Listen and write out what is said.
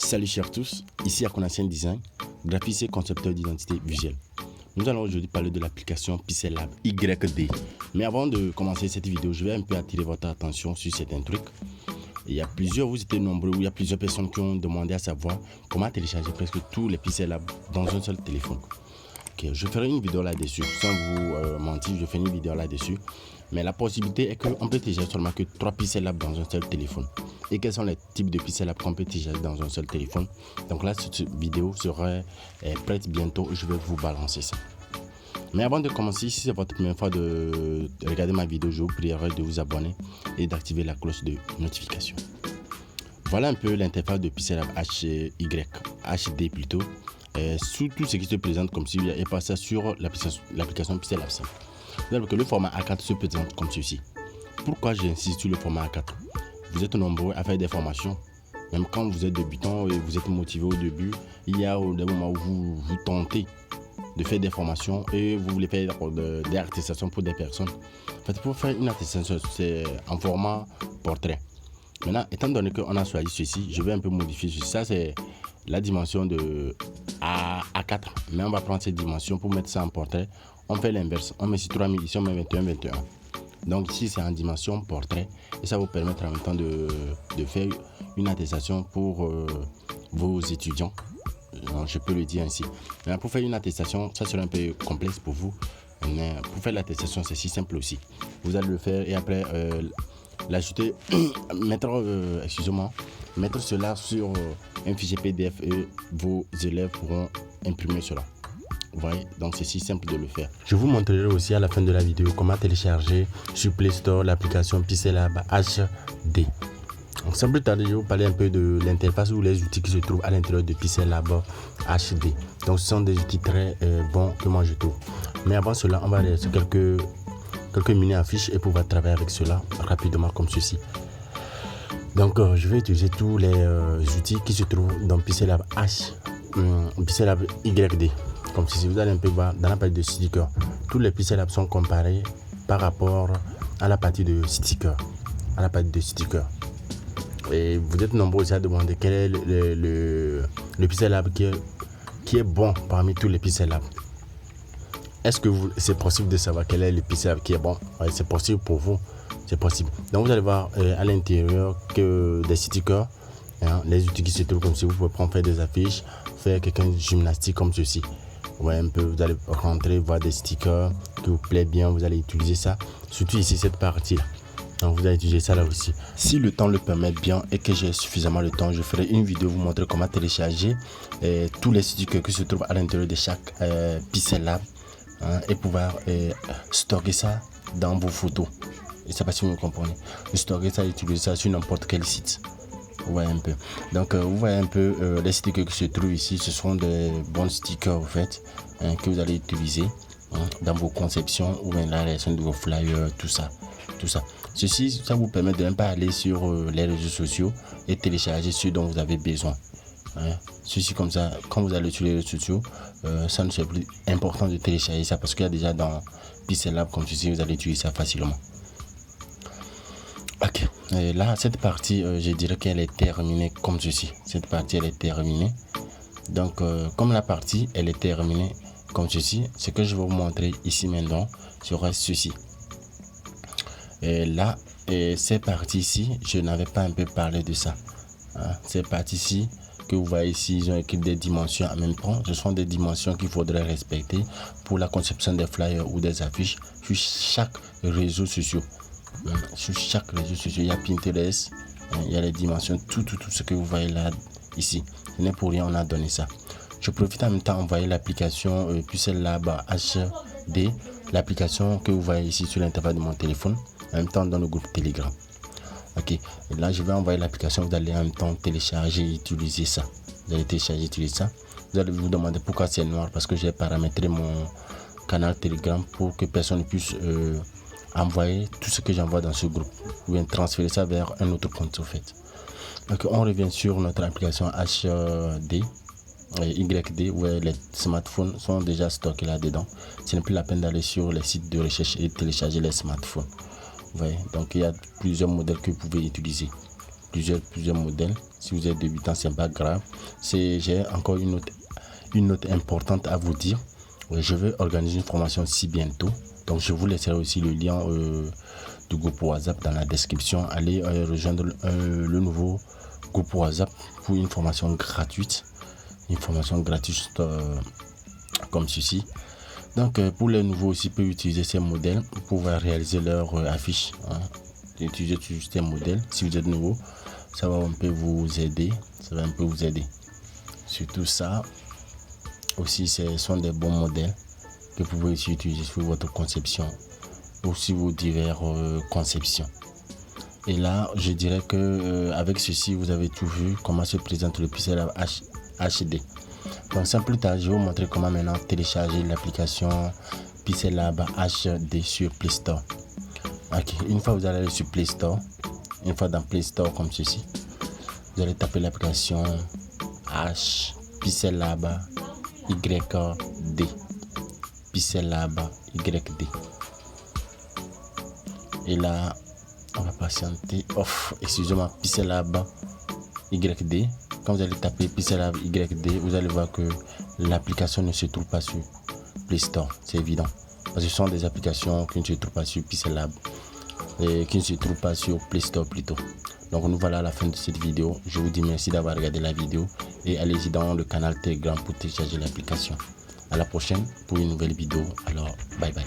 Salut chers tous, ici Akonasien Design, graphiste et concepteur d'identité visuelle. Nous allons aujourd'hui parler de l'application Pixel Lab YD. Mais avant de commencer cette vidéo, je vais un peu attirer votre attention sur certains trucs. Il y a plusieurs, vous étiez nombreux, il y a plusieurs personnes qui ont demandé à savoir comment télécharger presque tous les Pixel Lab dans un seul téléphone. Okay, je ferai une vidéo là-dessus, sans vous mentir, je ferai une vidéo là-dessus. Mais la possibilité est qu'on peut télécharger seulement que 3 Pixel Lab dans un seul téléphone. Et quels sont les types de Pixel Lab qu'on peut télécharger dans un seul téléphone? Donc là, cette vidéo sera prête bientôt et je vais vous balancer ça. Mais avant de commencer, si c'est votre première fois de regarder ma vidéo, je vous prierai de vous abonner et d'activer la cloche de notification. Voilà un peu l'interface de Pixel Lab HD plutôt. Sous tout ce qui se présente comme si et pas ça sur l'application Pixel Lab 5. Donc le format A4 se présente comme ceci. Pourquoi j'insiste sur le format A4? Vous êtes nombreux à faire des formations. Même quand vous êtes débutant et vous êtes motivé au début, il y a des moments où vous tentez de faire des formations et vous voulez faire des attestations pour des personnes. En fait, pour faire une attestation, c'est en format portrait. Maintenant, étant donné qu'on a choisi ceci, je vais un peu modifier ceci. Ça, c'est la dimension de A4. Mais on va prendre cette dimension pour mettre ça en portrait. On fait l'inverse. On met sur 3000, ici on met 21. Donc ici, c'est en dimension portrait. Et ça vous permettra en même temps de faire une attestation pour vos étudiants. Je peux le dire ainsi. Mais pour faire une attestation, ça sera un peu complexe pour vous. Mais pour faire l'attestation, c'est si simple aussi. Vous allez le faire et après l'ajouter, mettre cela sur un fichier PDF et vos élèves pourront imprimer cela. Vous voyez, donc c'est si simple de le faire. Je vous montrerai aussi à la fin de la vidéo comment télécharger sur Play Store l'application Pixel Lab HD. Donc sans plus tarder, je vais vous parler un peu de l'interface ou les outils qui se trouvent à l'intérieur de Pixel Lab HD. Donc ce sont des outils très bons que moi je trouve. Mais avant cela, on va aller sur quelques mini-affiches et pouvoir travailler avec cela rapidement comme ceci. Donc je vais utiliser tous les outils qui se trouvent dans Pixel Lab YD. Comme si vous allez un peu voir dans la partie de stickers, tous les Pixel Lab sont comparés par rapport à la partie de stickers. Et vous êtes nombreux aussi à demander quel est le Pixel Lab qui est bon parmi tous les Pixel Lab. Est-ce que c'est possible de savoir quel est le Pixel Lab qui est bon? Ouais, c'est possible pour vous, c'est possible. Donc vous allez voir à l'intérieur que des stickers, les outils qui se trouvent comme si vous pouvez prendre faire des affiches, faire quelqu'un de gymnastique comme ceci. Ouais, un peu, vous allez rentrer, voir des stickers qui vous plaît bien, vous allez utiliser ça, surtout ici cette partie là. Donc vous allez utiliser ça là aussi. Si le temps le permet bien et que j'ai suffisamment de temps, je ferai une vidéo vous montrer comment télécharger tous les stickers qui se trouvent à l'intérieur de chaque Pixel Lab et pouvoir stocker ça dans vos photos. Et ça, pas si vous me comprenez. Stocker ça et utiliser ça sur n'importe quel site. Vous voyez un peu. Donc vous voyez un peu les stickers qui se trouvent ici. Ce sont des bons stickers en fait que vous allez utiliser dans vos conceptions ou dans la réalisation de vos flyers, tout ça. Ceci, ça vous permet de ne pas aller sur les réseaux sociaux et télécharger ce dont vous avez besoin. Ceci comme ça, quand vous allez sur les réseaux sociaux, ça ne c'est plus important de télécharger ça parce qu'il y a déjà dans Pixel Lab comme ceci, vous allez utiliser ça facilement. Ok, et là cette partie je dirais qu'elle est terminée comme ceci. Cette partie elle est terminée. Donc comme la partie elle est terminée comme ceci, ce que je vais vous montrer ici maintenant sera ceci. Et là ces parties ici, je n'avais pas un peu parlé de ça. Ces parties ici que vous voyez ici, ils ont écrit des dimensions en même temps. Ce sont des dimensions qu'il faudrait respecter pour la conception des flyers ou des affiches sur chaque réseau social. Sur chaque réseau social, il y a Pinterest, il y a les dimensions, tout ce que vous voyez là, ici. Ce n'est pour rien, on a donné ça. Je profite en même temps d'envoyer l'application Pixel Lab HD, l'application que vous voyez ici sur l'interface de mon téléphone, en même temps dans le groupe Telegram. Ok, et là je vais envoyer l'application, vous allez en même temps télécharger et utiliser ça. Vous allez télécharger, utiliser ça. Vous allez vous demander pourquoi c'est noir, parce que j'ai paramétré mon canal Telegram pour que personne ne puisse envoyer tout ce que j'envoie dans ce groupe ou bien transférer ça vers un autre compte en fait. Donc on revient sur notre application HD YD où les smartphones sont déjà stockés là dedans. Ce n'est plus la peine d'aller sur les sites de recherche et télécharger les smartphones. Vous voyez, donc il y a plusieurs modèles que vous pouvez utiliser, plusieurs modèles. Si vous êtes débutant, c'est pas grave. J'ai encore une note importante à vous dire. Je vais organiser une formation si bientôt. Donc je vous laisserai aussi le lien du groupe WhatsApp dans la description. Allez rejoindre le nouveau groupe WhatsApp pour une formation gratuite. Une formation gratuite comme ceci. Donc pour les nouveaux aussi peuvent utiliser ces modèles pour pouvoir réaliser leur affiche. Utiliser ces modèles. Si vous êtes nouveau, ça va un peu vous aider. Surtout ça. Aussi, ce sont des bons modèles que vous pouvez aussi utiliser sur votre conception ou sur vos diverses conceptions. Et là, je dirais que avec ceci, vous avez tout vu comment se présente le Pixel Lab HD. Donc sans plus tard, je vais vous montrer comment maintenant télécharger l'application Pixel Lab HD sur Play Store. Ok, une fois vous allez sur Play Store, une fois dans Play Store comme ceci, vous allez taper l'application Pixel Lab YD. Pixel Lab YD. Et là, on va patienter. Excusez-moi, Pixel Lab YD. Quand vous allez taper Pixel Lab YD, vous allez voir que l'application ne se trouve pas sur Play Store. C'est évident. Parce que ce sont des applications qui ne se trouvent pas sur Pixel Lab et qui ne se trouvent pas sur Play Store plutôt. Donc nous voilà à la fin de cette vidéo. Je vous dis merci d'avoir regardé la vidéo et allez-y dans le canal Telegram pour télécharger l'application. À la prochaine pour une nouvelle vidéo. Alors bye bye.